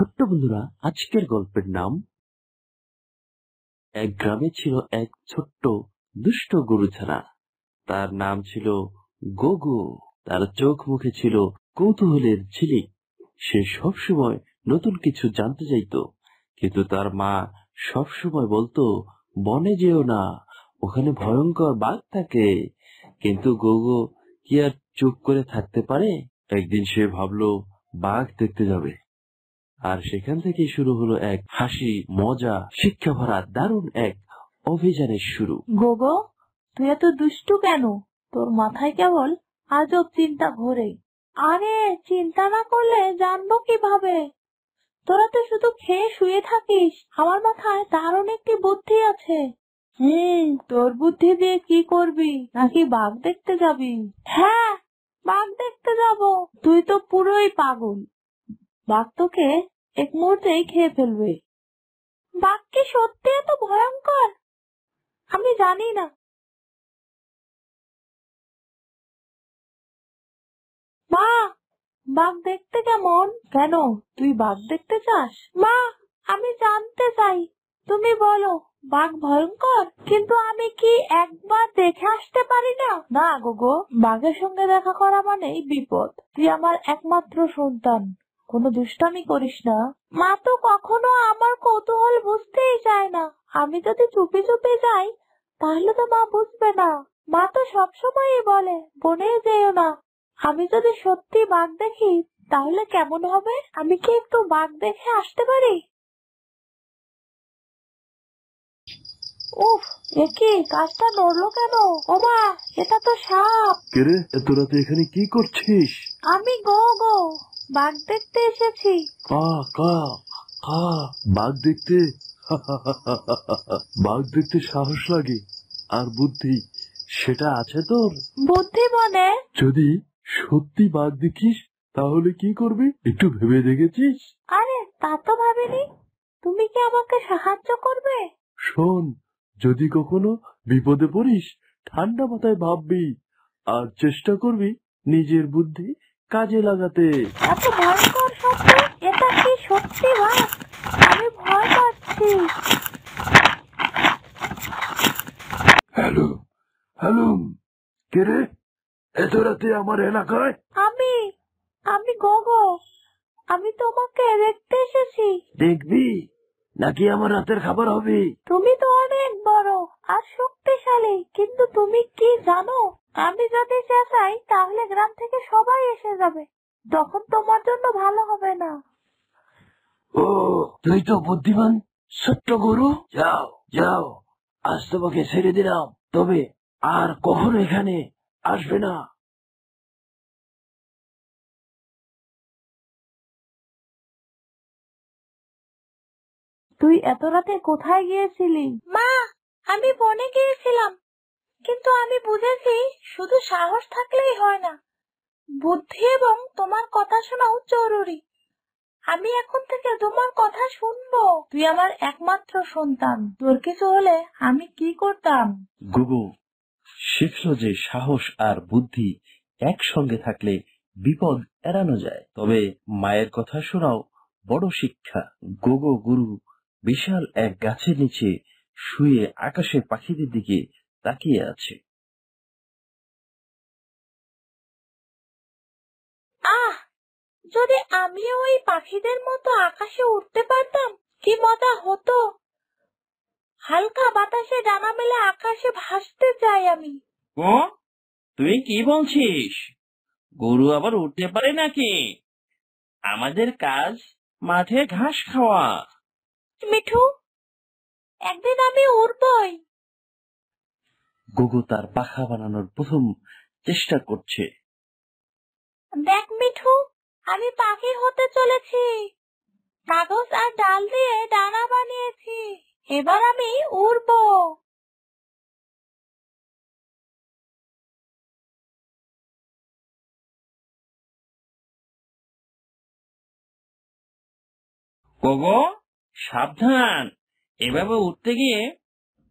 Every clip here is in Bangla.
ছোট্ট বন্ধুরা, আজকের গল্পের নাম এক গ্রামে ছিল এক ছোট্ট দুষ্ট গরু ছানা। তার নাম ছিল গোগো। তার চোখ মুখে ছিল কৌতূহলের ঝিলিক। সে সবসময় নতুন কিছু জানতে চাইতো, কিন্তু তার মা সবসময় বলতো, বনে যেও না, ওখানে ভয়ঙ্কর বাঘ থাকে। কিন্তু গোগো কি আর চুপ করে থাকতে পারে? একদিন সে ভাবলো বাঘ দেখতে যাবে। আর সেখান থেকে শুরু হলো এক হাসি, মজা, শিক্ষা ভরা দারুণ এক অভিযানের শুরু। গোগো, তুই এত দুষ্টু কেন? তোর মাথায় কেবল আজব চিন্তা ঘোরে। আরে চিন্তা না করলে জানবো কিভাবে? তোরা তো শুধু খেয়ে শুয়ে থাকিস। আমার মাথায় দারুণ একটি বুদ্ধি আছে। তোর বুদ্ধি দিয়ে কি করবি? নাকি বাঘ দেখতে যাবি? হ্যাঁ, বাঘ দেখতে যাব। তুই তো পুরোই পাগল। বাঘ তোকে এক মুহূর্তেই খেয়ে ফেলবে। বাঘ কি সত্যি এত ভয়ঙ্কর? আমি জানি না। মা, বাঘ দেখতে কেমন? কেন, তুই বাঘ দেখতে চাস? মা, আমি জানতে চাই। তুমি বলো, বাঘ ভয়ঙ্কর, কিন্তু আমি কি একবার দেখে আসতে পারি না? না গোগো, বাঘের সঙ্গে দেখা করা মানেই বিপদ। তুই আমার একমাত্র সন্তান, কোনো দুষ্টামি করিস না। মা তো কখনো আমার কৌতূহল বুঝতেই চায় না। আমি যদি চুপি চুপি যাই, তাহলে তো মা বুঝবে না। মা তো সবসময়ই বলে, বনে যেও না। আমি যদি সত্যি বাঘ দেখি, তাহলে কেমন হবে? আমি কি একটু বাঘ দেখে আসতে পারি? উফ, একি গাছটা নড়লো কেন? ওমা, এটা তো সাপ। কেরে, এত রাতে এখানে কি করছিস? আমি গোগো, বাঘ দেখতে এসেছি। কা কা কা বাঘ দেখতে? বাঘ দেখতে সাহস লাগে আর বুদ্ধি, সেটা আছে তোর? বুদ্ধি মানে? যদি সত্যি বাঘ দেখিস, তাহলে কি করবি একটু ভেবে দেখেছিস? আরে তা তো ভাবিনি। তুমি কি আমাকে সাহায্য করবে? শোন, যদি কখনো বিপদে পড়িস, ঠান্ডা মাথায় ভাববি আর চেষ্টা করবি নিজের বুদ্ধি কাজে লাগাতে। এত ভয়ঙ্কর শব্দ, এটা কি সত্যি বাঘ? আমি ভয় পাচ্ছি। হ্যালো, হ্যালো, কে রে এত রাতে আমার এলাকায়? আমি আমি গোগো, আমি তোমাকে দেখতে এসেছি। দেখবি নাকি আমার রাতের খাবার হবে? তুমি তো অনেক বড় আর শক্তিশালী, কিন্তু তুমি কি জানো, আমি যদি চেঁচাই তাহলে গ্রাম থেকে সবাই এসে যাবে। তখন তোমার জন্য ভালো হবে না। ও, তুই তো বুদ্ধিমান ছোট্ট গরু। যাও যাও, আজ তোমাকে ছেড়ে দিলাম, তবে আর কখনো এখানে আসবে না। তুই এত রাতে কোথায় গিয়েছিলি? মা, আমি বনে গিয়েছিলাম, কিন্তু আমি বুঝেছি শুধু সাহস থাকলেই হয় না, বুদ্ধি এবং তোমার কথা শোনাও জরুরি। আমি এখন থেকে তোমার কথা শুনবো। তুই আমার একমাত্র সন্তান, তোর কিছু হলে আমি কি করতাম? গুগু শিখল যে সাহস আর বুদ্ধি একসঙ্গে থাকলে বিপদ এড়ানো যায়। তবে মায়ের কথা শোনাও বড় শিক্ষা। গোগো গুরু বিশাল এক গাছের নিচে শুয়ে আকাশের পাখিদের দিকে তাকিয়ে আছে। আহ, যদি আমিও ওই পাখিদের মতো আকাশে উঠতে পারতাম, কি মজা হতো। হালকা বাতাসে ডানা মেলে আকাশে ভাসতে চাই আমি। ও, তুই কি বলছিস? গরু আবার উঠতে পারে নাকি? আমাদের কাজ মাঠে ঘাস খাওয়া। মিঠু, একদিন আমি উড়বই। গোগো তার পাখা বানানোর প্রথম চেষ্টা করছে। দেখ মিঠু, আমি পাখি হতে চলেছি। কাগজ আর ডাল দিয়ে ডানা বানিয়েছি। এবার আমি উড়বো। ওগো, সাবধান! এভাবে উঠতে গিয়ে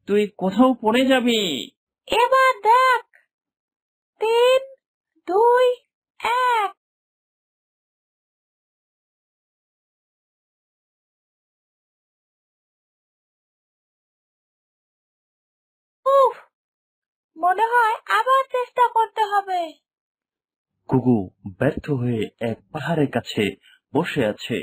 তুই কোথাও পড়ে যাবি। এবার দেখ, 3, 2, 1। মনে হয় আবার চেষ্টা করতে হবে। গুগু ব্যর্থ হয়ে এক পাহাড়ের কাছে বসে আছে।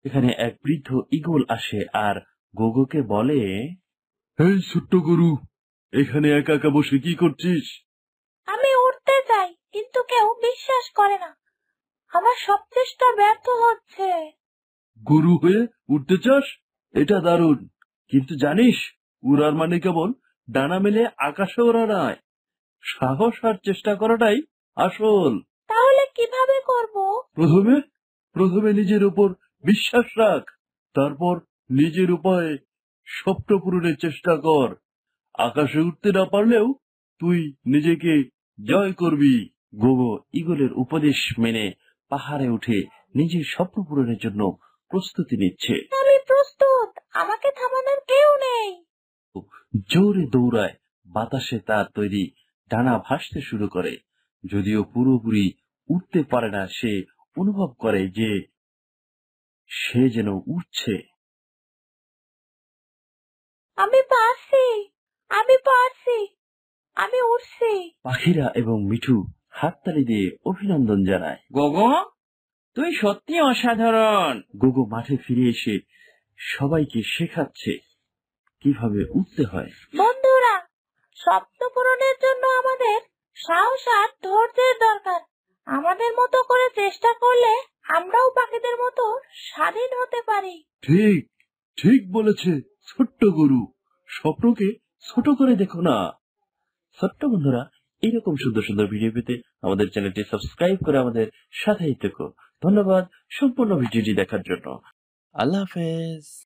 এখানে এক বৃদ্ধ ঈগল আসে আর গুগুকে বলে, এই ছোট্ট গরু, এখানে একা একা বসে কি করছিস? আমি উঠতে চাই, কিন্তু কেউ বিশ্বাস করে না। আমার সব চেষ্টা ব্যর্থ হচ্ছে। গরু হয়ে উঠতে চাস? এটা দারুণ, কিন্তু জানিস উড়ার মানে কেবল ডানা মেলে আকাশে ওড়া নয়, সাহস আর চেষ্টা করাটাই আসল। তাহলে কিভাবে করব? প্রথমে নিজের উপর বিশ্বাস রাখ, তারপর নিজের উপায়ে স্বপ্ন পূরণের চেষ্টা কর। আকাশে উঠতে না পারলেও তুই নিজেকে জয় করবি। গোগো ঈগলের উপদেশ মেনে পাহাড়ে উঠে নিজের স্বপ্ন পূরণের জন্য প্রস্তুতি নিচ্ছে। আমি প্রস্তুত, আমাকে থামানোর কেউ নেই। জোরে দৌড়ায়, বাতাসে তার তৈরি ডানা ভাসতে শুরু করে। যদিও পুরোপুরি উঠতে পারে না, সে অনুভব করে যে সে যেন উঠছে। আমি পারছি, আমি পারছি, আমি উঠছি। পাখিরা এবং মিঠু হাততালি দিয়ে অভিনন্দন জানায়। গোগো, তুই সত্যি অসাধারণ। গোগো মাঠে ফিরে এসে সবাইকে শেখাচ্ছে কিভাবে উঠতে হয়। বন্ধুরা, স্বপ্ন পূরণের জন্য আমাদের সাহস আর ধৈর্যের দরকার। আমাদের মতো করে চেষ্টা করলে আমরাও পাখিদের মতো স্বাধীন হতে পারি। ঠিক ঠিক বলেছে ছোট্ট গরু, স্বপ্নকে ছোট করে দেখো না। ছোট্ট বন্ধুরা, এইরকম সুন্দর সুন্দর ভিডিও পেতে আমাদের চ্যানেলটি সাবস্ক্রাইব করে আমাদের সাথেই থেকো। ধন্যবাদ সম্পূর্ণ ভিডিওটি দেখার জন্য। আল্লাহ হাফেজ।